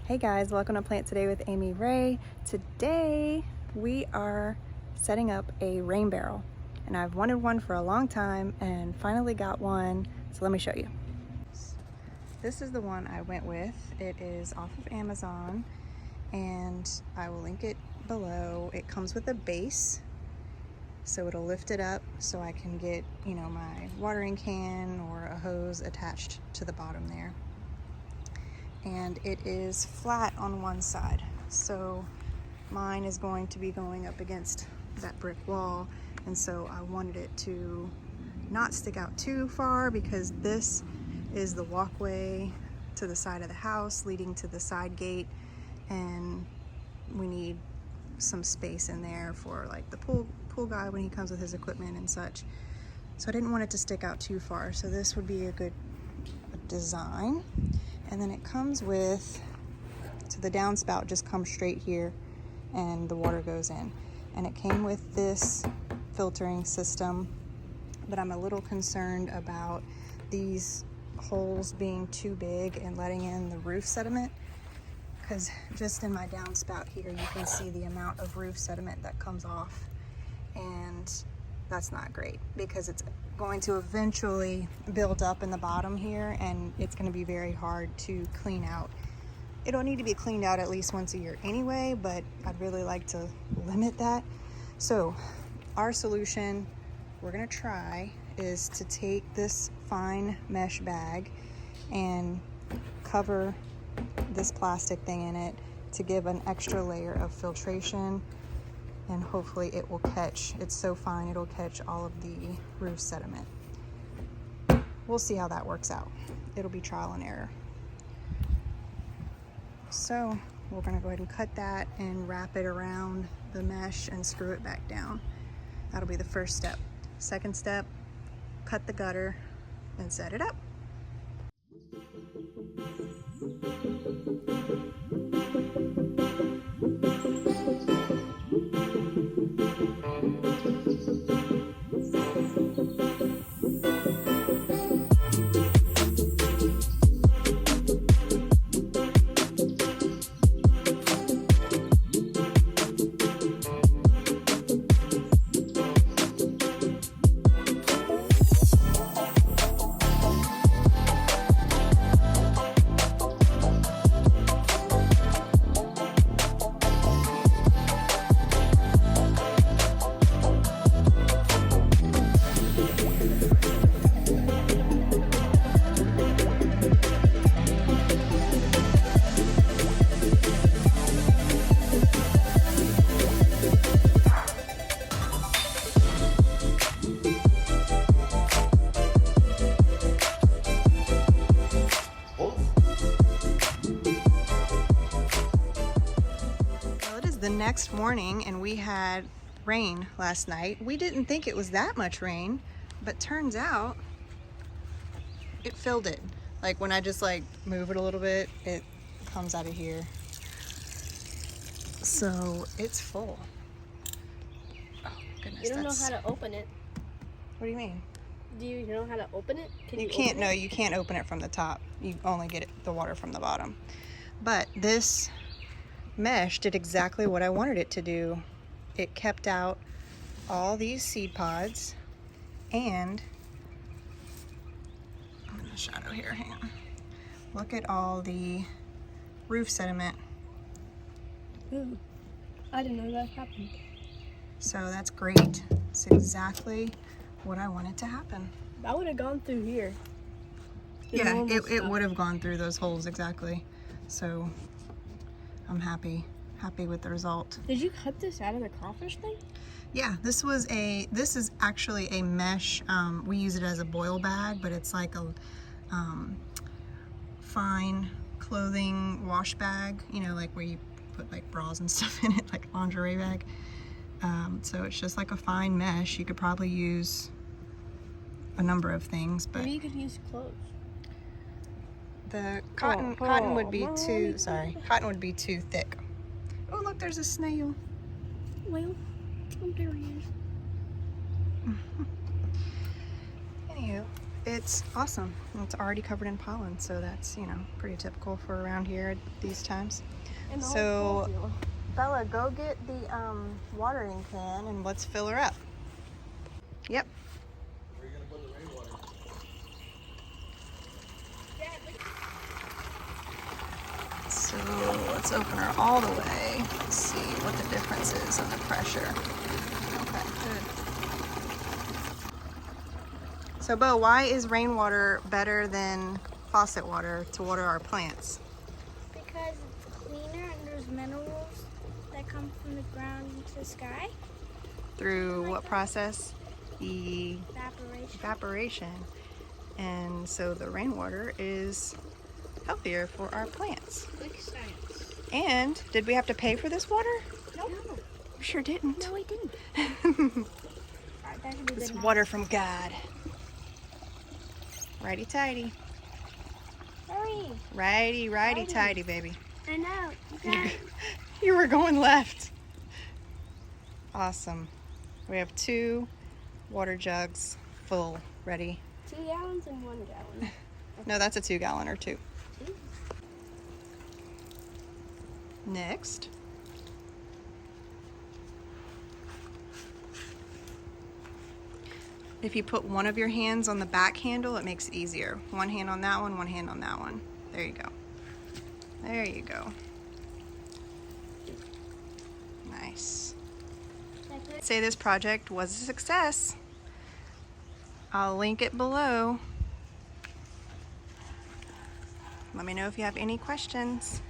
Hey guys, welcome to Plant Today with Amy Ray. Today we are setting up a rain barrel, and I've wanted one for a long time and finally got one, so let me show you. This is the one I went with. It is off of Amazon and I will link it below. It comes with a base, so it'll lift it up so I can get, my watering can or a hose attached to the bottom there. And it is flat on one side, so mine is going to be going up against that brick wall, and so I wanted it to not stick out too far because this is the walkway to the side of the house leading to the side gate, and we need some space in there for like the pool guy when he comes with his equipment and such. So I didn't want it to stick out too far, so this would be a good design. And then it comes with, so the downspout just comes straight here and the water goes in. And it came with this filtering system, but I'm a little concerned about these holes being too big and letting in the roof sediment, because just in my downspout here you can see the amount of roof sediment that comes off, and that's not great because it's going to eventually build up in the bottom here, and it's going to be very hard to clean out. It'll need to be cleaned out at least once a year anyway, but I'd really like to limit that. So our solution we're going to try is to take this fine mesh bag and cover this plastic thing in it to give an extra layer of filtration, and hopefully it will catch, it's so fine it'll catch all of the roof sediment. We'll see how that works out. It'll be trial and error. So we're gonna go ahead and cut that and wrap it around the mesh and screw it back down. That'll be the first step. Second step, cut the gutter and set it up. The next morning, and we had rain last night. We didn't think it was that much rain, but turns out it filled it. Like when I just move it a little bit, it comes out of here. So it's full. Oh goodness. You don't know how to open it. What do you mean? Do you know how to open it? You can't, no, you can't open it from the top. You only get the water from the bottom. But this mesh did exactly what I wanted it to do. It kept out all these seed pods, and I'm in the shadow here, hang on. Look at all the roof sediment. Ooh, I didn't know that happened. So that's great. It's exactly what I wanted to happen. That would have gone through here. Yeah, it would have gone through those holes exactly. So I'm happy with the result. Did you cut this out of the crawfish thing? Yeah, this is actually a mesh. We use it as a boil bag, but it's like a fine clothing wash bag, like where you put like bras and stuff in it, like lingerie bag. So it's just like a fine mesh. You could probably use a number of things, but maybe you could use clothes. The cotton would be cotton would be too thick. Oh look, there's a snail. Well, there he is. Anywho, it's awesome. It's already covered in pollen, so that's, you know, pretty typical for around here at these times. And the whole So, field. Bella, go get the watering can and let's fill her up. Yep. Where are you gonna put the rainwater? So let's open her all the way. Let's see what the difference is in the pressure. Okay, good. So Bo, why is rainwater better than faucet water to water our plants? Because it's cleaner and there's minerals that come from the ground into the sky. Through what process? Evaporation. Evaporation. And so the rainwater is healthier for our plants. Like science. And did we have to pay for this water? Nope. We sure didn't. No, we didn't. Alright, that should be It's good. water from God. Righty tighty. Hurry. Righty Righty. tighty, baby. I know. You got it. You were going left. Awesome. We have 2 water jugs full, ready. 2 gallons and 1 gallon. No, that's a 2-gallon or 2. Next. If you put one of your hands on the back handle, it makes it easier. One hand on that one hand on that one. There you go. There you go. Nice. Say this project was a success. I'll link it below. Let me know if you have any questions.